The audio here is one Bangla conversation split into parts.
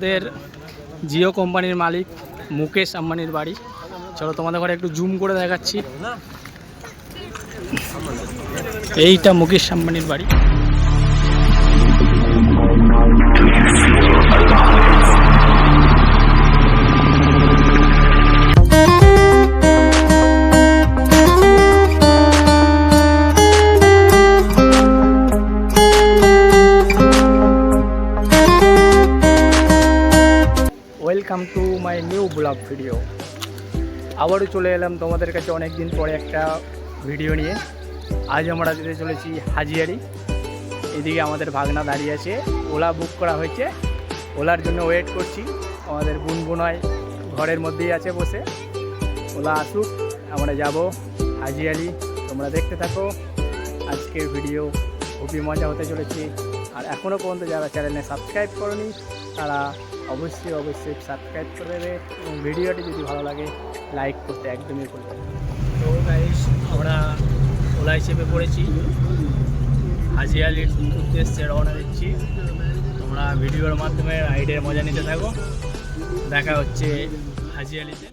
আমাদের জিও কোম্পানির মালিক মুকেশ আম্বানির বাড়ি। চলো তোমাদের ঘরে একটু জুম করে দেখাচ্ছি। এইটা মুকেশ আম্বানির বাড়ি। Welcome to my new blog video. আবারও চলে এলাম তোমাদের কাছে অনেক দিন পরে একটা ভিডিও নিয়ে। আজ আমরা যেতে চলেছি হাজিয়ারি। এদিকে আমাদের ভাগনা দাঁড়িয়ে আছে, ওলা বুক করা হয়েছে, ওলার জন্য ওয়েট করছি। আমাদের বুনবুনয় ঘরের মধ্যেই আছে বসে, ওলা আসুক, আমরা যাব হাজিয়ারি। তোমরা দেখতে থাকো আজকের ভিডিও, খুবই মজা হতে চলেছে। আর এখনও পর্যন্ত যারা চ্যানেলে সাবস্ক্রাইব করনি তারা অবশ্যই সাবস্ক্রাইব করে দেবে, এবং ভিডিওটি যদি ভালো লাগে লাইক করতে একদমই ভুলবে না। তো গাইস, আমরা ওলাই চেপে পড়েছি, হাজিয়ালির উদ্দেশ্যে রওনা দিচ্ছি। তোমরা ভিডিওর মাধ্যমে রাইডের মজা নিতে থাকো। দেখা হচ্ছে হাজিয়ালিতে।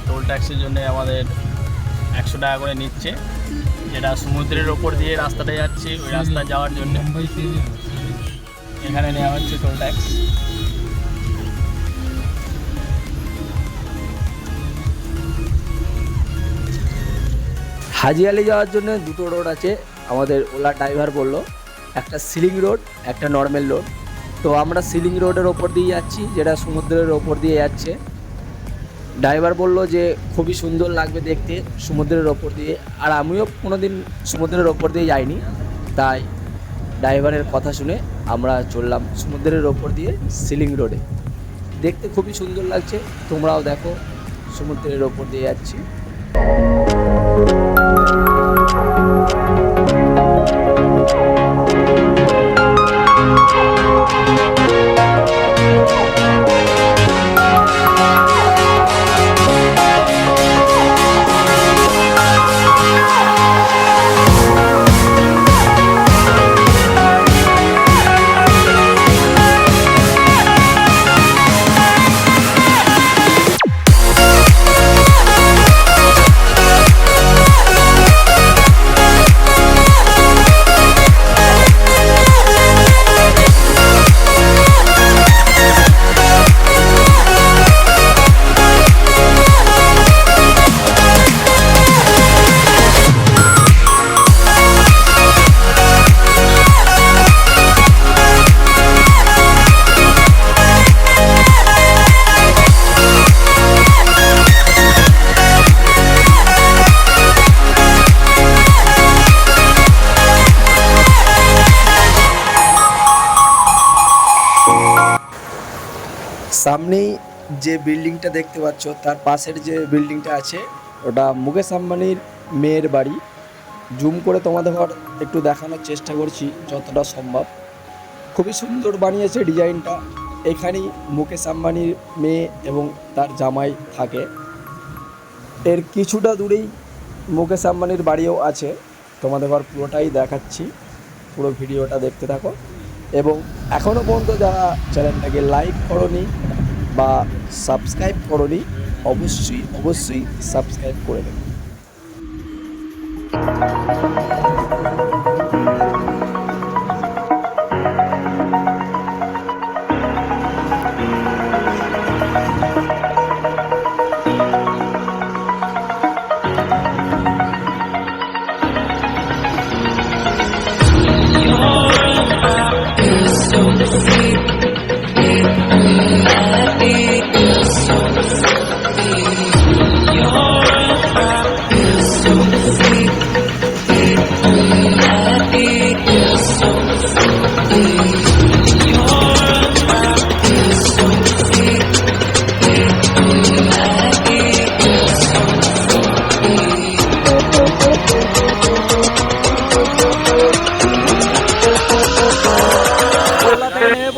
টোল ট্যাক্সের জন্য আমাদের 100 টাকা করে নিচ্ছে, যেটা সমুদ্রের ওপর দিয়ে রাস্তাটা যাচ্ছে, ওই রাস্তা যাওয়ার জন্য এখানে নেওয়া হচ্ছে টোল ট্যাক্স। হাজিয়ালি যাওয়ার জন্য দুটো রোড আছে, আমাদের ওলা ড্রাইভার বললো, একটা সিলিং রোড, একটা নর্মাল রোড। তো আমরা সিলিং রোডের ওপর দিয়ে যাচ্ছি, যেটা সমুদ্রের ওপর দিয়ে যাচ্ছে। ড্রাইভার বলল যে খুবই সুন্দর লাগবে দেখতে সমুদ্রের ওপর দিয়ে, আর আমিও কোনোদিন সমুদ্রের ওপর দিয়ে যাইনি, তাই ড্রাইভারের কথা শুনে আমরা চললাম সমুদ্রের ওপর দিয়ে সিলিং রোডে। দেখতে খুবই সুন্দর লাগছে, তোমরাও দেখো সমুদ্রের ওপর দিয়ে যাচ্ছি। সামনেই যে বিল্ডিংটা দেখতে পাচ্ছ তার পাশের যে বিল্ডিংটা আছে ওটা মুকেশ আম্বানির মেয়ের বাড়ি। জুম করে তোমাদের একটু দেখানোর চেষ্টা করছি যতটা সম্ভব। খুবই সুন্দর বানিয়েছে ডিজাইনটা। এখানেই মুকেশ আম্বানির মেয়ে এবং তার জামাই থাকে। এর কিছুটা দূরেই মুকেশ আম্বানির বাড়িও আছে। তোমাদের পুরোটাই দেখাচ্ছি, পুরো ভিডিওটা দেখতে থাকো। এবং এখনও পর্যন্ত যারা চ্যানেলটাকে লাইক করোনি বা সাবস্ক্রাইব করোনি অবশ্যই সাবস্ক্রাইব করে দেবে।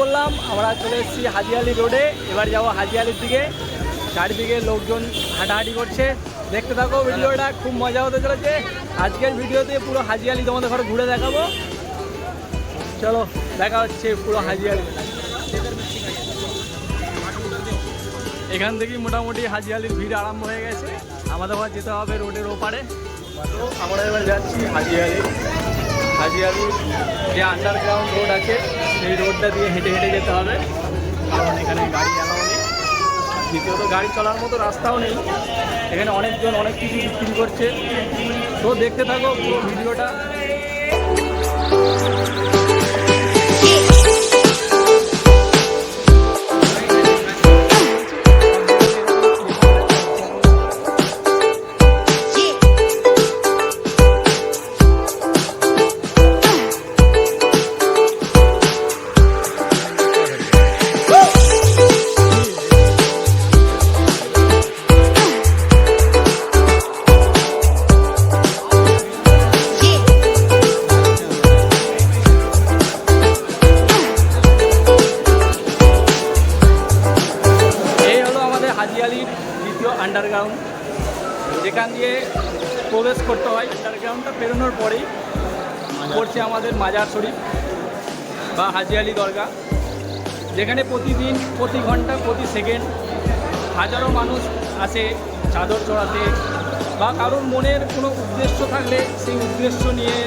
বললাম আমরা চলে এসেছি হাজিয়ালি রোডে। এবার যাবো হাজিয়ালির দিকে। চারিদিকে লোকজন হাঁটাহাঁটি করছে, দেখতে থাকো ভিডিওটা, খুব মজা হতে চলেছে। আজকের ভিডিওতে পুরো হাজিয়ালি তোমাদের ঘরে ঘুরে দেখাবো। চলো দেখা হচ্ছে পুরো হাজিয়ালি। এখান থেকেই মোটামুটি হাজিয়ালির ভিড় আরম্ভ হয়ে গেছে। আমাদের ঘর যেতে হবে রোডের ওপারে। তো আমরা এবার যাচ্ছি হাজিয়ালি। হাজিয়ালির যে আন্ডারগ্রাউন্ড রোড আছে সেই রোডটা দিয়ে হেঁটে হেঁটে যেতে হবে, কারণ এখানে গাড়ি অ্যালাউ নেই। দ্বিতীয়ত গাড়ি চলার মতো রাস্তাও নেই। এখানে অনেকজন অনেক কিছু বিক্রি করছে। তো দেখতে থাকো পুরো ভিডিওটা। হাজিয়ালির দ্বিতীয় আন্ডারগ্রাউন্ড, যেখান দিয়ে প্রবেশ করতে হয়। আন্ডারগ্রাউন্ডটা পেরোনোর পরেই পড়ছে আমাদের মাজার শরীফ বা হাজিয়ালি দরগা, যেখানে প্রতিদিন, প্রতি ঘন্টা, প্রতি সেকেন্ড হাজারো মানুষ আসে চাদর চড়াতে বা কারোর মনের কোনো উদ্দেশ্য থাকলে সেই উদ্দেশ্য নিয়ে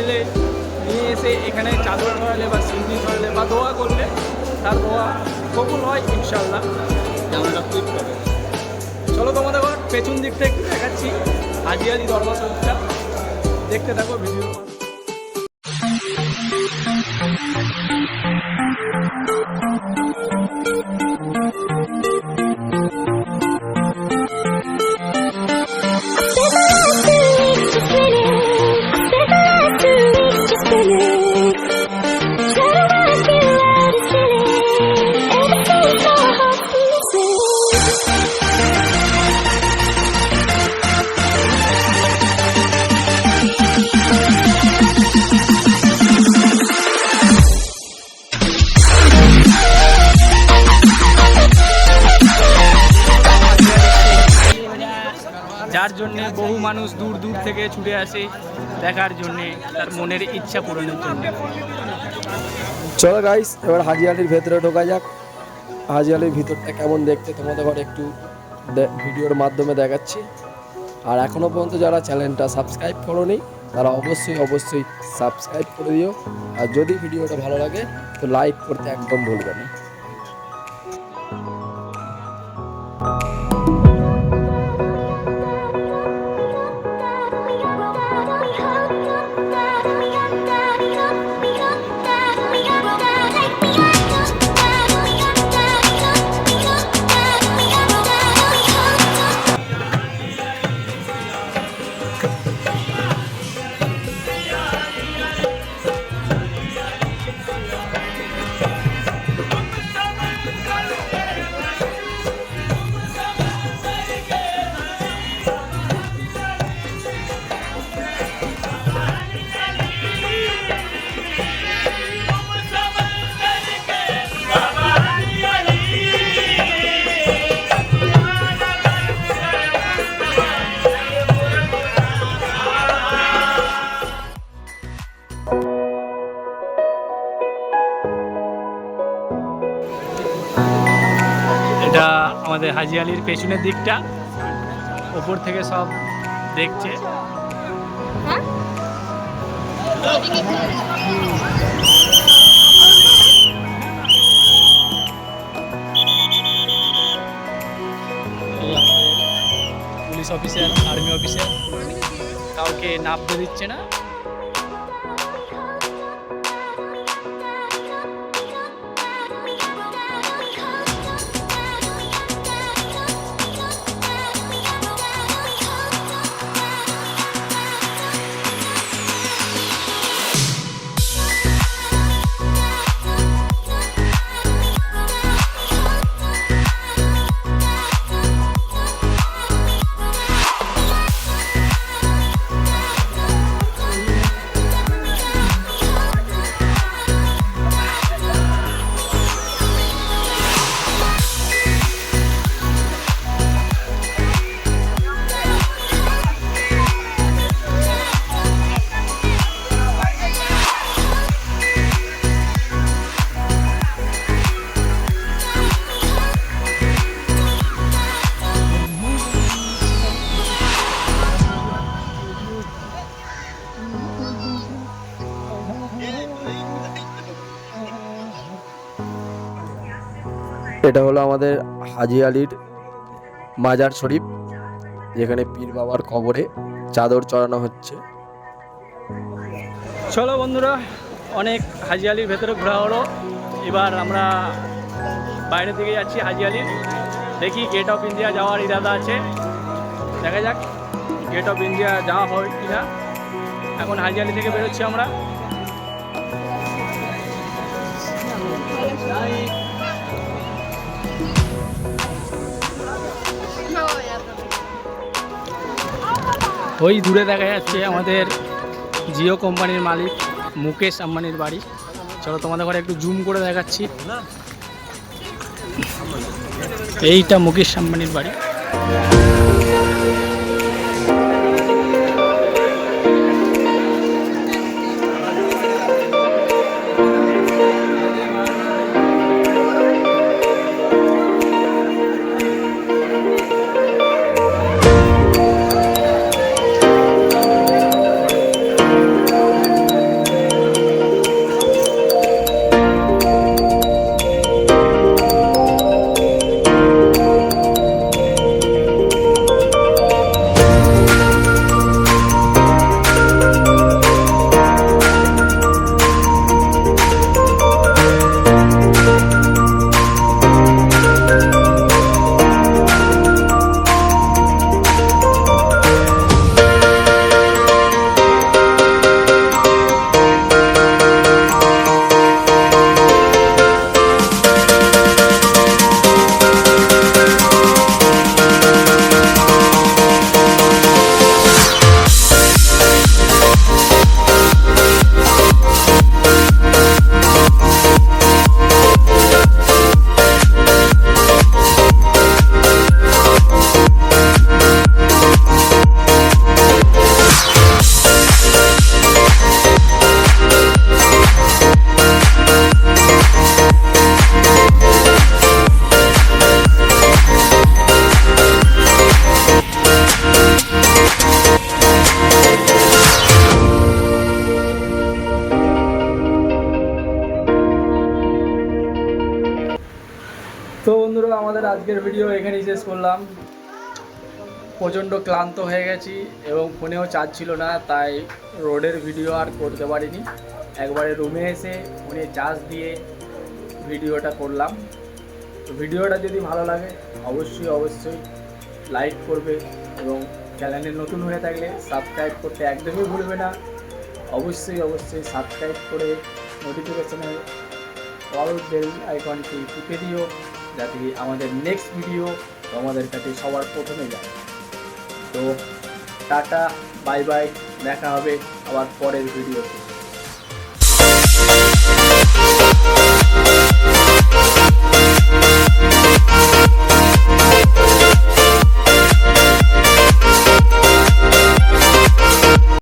এসে এখানে চাদর চড়ালে বা সিন্দি চড়ালে বা দোয়া করলে তার দোয়া কবুল হয় ইনশাল্লাহ। চলো তোমাদের পেছন দিকটা একটু দেখাচ্ছি হাজিয়ালি দরগা শরীফটা, দেখতে থাকো ভিডিও। যার জন্যে বহু মানুষ দূর দূর থেকে ছুটে আসে দেখার জন্যে, তার মনের ইচ্ছা পূরণের জন্য। চলো গাইস, এবার হাজিয়ালির ভেতরে ঢোকা যাক। হাজিয়ালির ভিতরটা কেমন দেখতে তোমাদের একটু ভিডিওর মাধ্যমে দেখাচ্ছি। আর এখনও পর্যন্ত যারা চ্যানেলটা সাবস্ক্রাইব করোনি তারা অবশ্যই সাবস্ক্রাইব করে দিও। আর যদি ভিডিওটা ভালো লাগে তো লাইক করতে একদম ভুলবে না। এটা আমাদের হাজি আলির পেছনের দিকটা, ওপর থেকে সব দেখছে। এই আমাদের পুলিশ অফিসার, আর্মি অফিসার কাউকে নামতে দিচ্ছে না। এটা হলো আমাদের হাজি আলির মাজার শরীফ, যেখানে পীর বাবার কবরে চাদর চড়ানো হচ্ছে। চলো বন্ধুরা, অনেক হাজি আলির ভেতরে ঘোরা হলো। এবার আমরা বাইরে থেকে যাচ্ছি হাজি আলির। দেখি গেট অফ ইন্ডিয়া যাওয়ার ইরাদা আছে, দেখা যাক গেট অফ ইন্ডিয়া যাওয়া হয় কিনা। এখন হাজি আলি থেকে বেরোচ্ছি আমরা। ওই দূরে দেখা যাচ্ছে আমাদের জিও কোম্পানির মালিক মুকেশ আম্বানির বাড়ি। চলো তোমাদের ঘরে একটু জুম করে দেখাচ্ছি। এইটা মুকেশ আম্বানির বাড়ি। তো বন্ধুরা, আমাদের আজকের ভিডিও এখানেই শেষ করলাম। প্রচণ্ড ক্লান্ত হয়ে গেছি এবং ফোনেও চার্জ ছিল না, তাই রোডের ভিডিও আর করতে পারিনি। একবারে রুমে এসে ফোনে চার্জ দিয়ে ভিডিওটা করলাম। তো ভিডিওটা যদি ভালো লাগে অবশ্যই লাইক করবে এবং চ্যানেলে নতুন হয়ে থাকলে সাবস্ক্রাইব করতে একদমই ভুলবে না। অবশ্যই সাবস্ক্রাইব করে নোটিফিকেশনের অল বেল আইকনটি টিপে দিও, যাতে আমাদের নেক্সট ভিডিও তোমাদের কাছে সবার প্রথমে যায়। তো টাটা, বাই বাই, দেখা হবে আবার পরের ভিডিওতে।